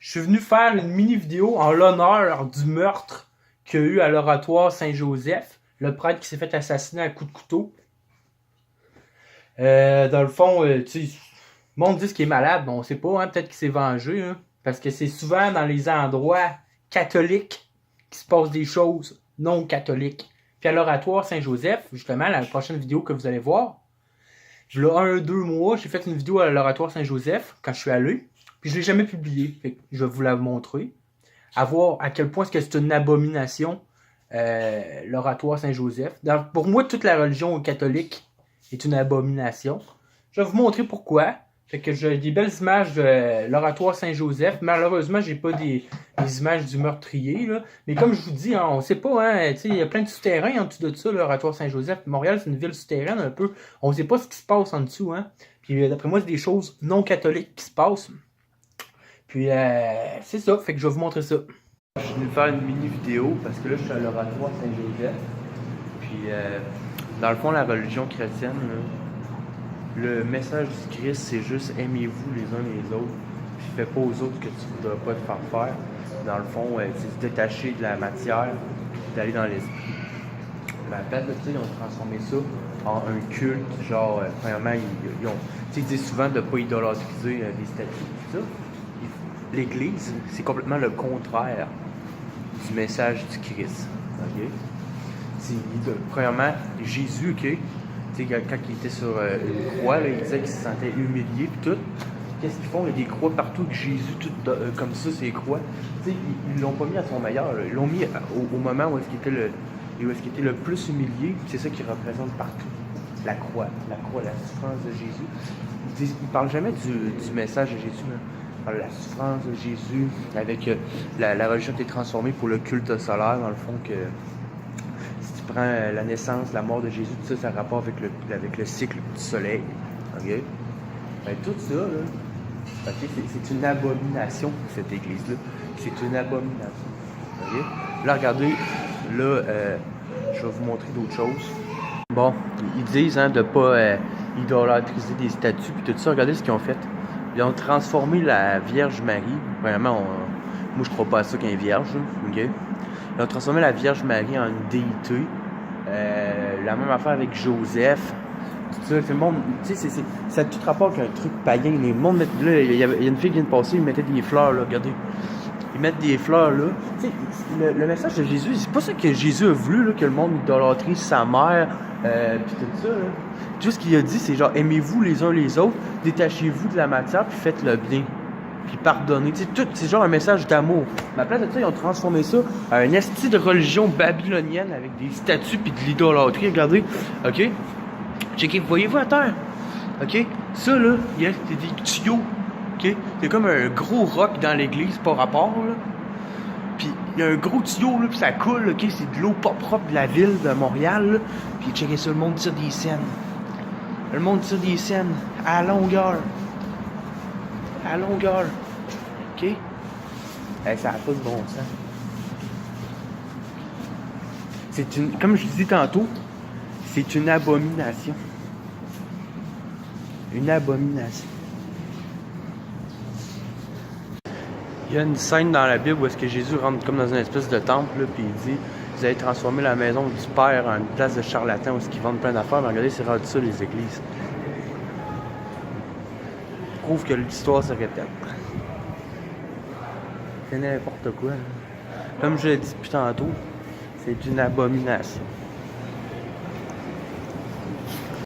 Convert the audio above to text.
Je suis venu faire une mini vidéo en l'honneur du meurtre qu'il y a eu à l'oratoire Saint-Joseph, le prêtre qui s'est fait assassiner à coups de couteau. Dans le fond, tu sais, le monde dit qu'il est malade, mais on sait pas, hein, peut-être qu'il s'est vengé, hein, parce que c'est souvent dans les endroits catholiques qu'il se passe des choses non catholiques. Puis à l'oratoire Saint-Joseph, justement, la prochaine vidéo que vous allez voir, il y a 1-2 mois, j'ai fait une vidéo à l'oratoire Saint-Joseph, quand je suis allé, puis je l'ai jamais publiée, fait que je vais vous la montrer, à voir à quel point c'est une abomination, l'oratoire Saint-Joseph. Pour moi, toute la religion catholique est une abomination. Je vais vous montrer pourquoi. Fait que j'ai des belles images de l'oratoire Saint-Joseph. Malheureusement, j'ai pas des images du meurtrier, là. Mais comme je vous dis, hein, on sait pas, hein, il y a plein de souterrains en dessous de ça, l'oratoire Saint-Joseph. Montréal, c'est une ville souterraine un peu. On sait pas ce qui se passe en dessous, hein. Puis d'après moi, c'est des choses non catholiques qui se passent. Puis c'est ça, fait que je vais vous montrer ça. Je suis venu faire une mini vidéo parce que là, je suis à l'oratoire Saint-Joseph. Puis dans le fond, la religion chrétienne, là, le message du Christ, c'est juste aimez-vous les uns les autres. Puis fais pas aux autres que tu ne voudras pas te faire faire. Dans le fond, c'est se détacher de la matière, d'aller dans l'esprit. Mais en fait, ils ont transformé ça en un culte. Genre, premièrement, ils disent souvent de ne pas idolâtriser des statues, tout ça. L'Église, c'est complètement le contraire du message du Christ. Okay? Premièrement, Jésus, ok? Quand il était sur une croix, là, il disait qu'il se sentait humilié et tout. Qu'est-ce qu'ils font? Il y a des croix partout que Jésus, tout comme ça, ces croix. Ils l'ont pas mis à son meilleur. Là. Ils l'ont mis au moment où est-ce qu'il était le plus humilié. C'est ça qui représente partout. La croix, la souffrance de Jésus. Ils ne parlent jamais du message de Jésus. Là. Ils parlent de la souffrance de Jésus, avec la religion qui est transformée pour le culte solaire, dans le fond, que si tu prends la naissance, la mort de Jésus, tout ça, ça a rapport avec le cycle du soleil. Okay? Ben, tout ça, là, okay, c'est une abomination, cette église-là. C'est une abomination. Okay? Là, regardez, là, je vais vous montrer d'autres choses. Bon, ils disent de ne pas idolâtriser des statues, puis tout ça. Regardez ce qu'ils ont fait. Ils ont transformé la Vierge Marie. Vraiment, moi, je crois pas à ça qu'elle est vierge. Okay? Ils ont transformé la Vierge Marie en une déité. La même affaire avec Joseph. Tout ça, le monde, tu sais, ça a tout rapport avec un truc païen. Le monde met, là, il y a une fille qui vient de passer, ils mettaient des fleurs, là, regardez. Ils mettent des fleurs, là. Tu sais, le message de Jésus, c'est pas ça que Jésus a voulu, là, que le monde idolâtrise sa mère, puis tout ça, là. Tout ce qu'il a dit, c'est genre, aimez-vous les uns les autres, détachez-vous de la matière, puis faites le bien. Puis pardonnez. Tu sais, tout, c'est genre un message d'amour. Mais à place de ça, ils ont transformé ça à une esti de religion babylonienne avec des statues puis de l'idolâtrie. Regardez, ok? Checkez, voyez-vous à terre? Ok? Ça, là, c'est des tuyaux. Ok? C'est comme un gros roc dans l'église, par rapport, là. Puis il y a un gros tuyau, là, puis ça coule, ok? C'est de l'eau pas propre de la ville de Montréal, là. Puis checkez ça, le monde tire des scènes. Le monde tire des scènes à longueur. À longueur. OK? Ça n'a pas de bon sens. C'est une. Comme je disais tantôt, c'est une abomination. Une abomination. Il y a une scène dans la Bible où est-ce que Jésus rentre comme dans une espèce de temple, là, puis il dit vous allez transformer la maison du Père en une place de charlatans où est-ce qu'ils vendent plein d'affaires. Mais regardez, c'est rendu ça, les églises. Prouve que l'histoire se répète. C'est n'importe quoi. Comme je l'ai dit depuis tantôt, c'est une abomination.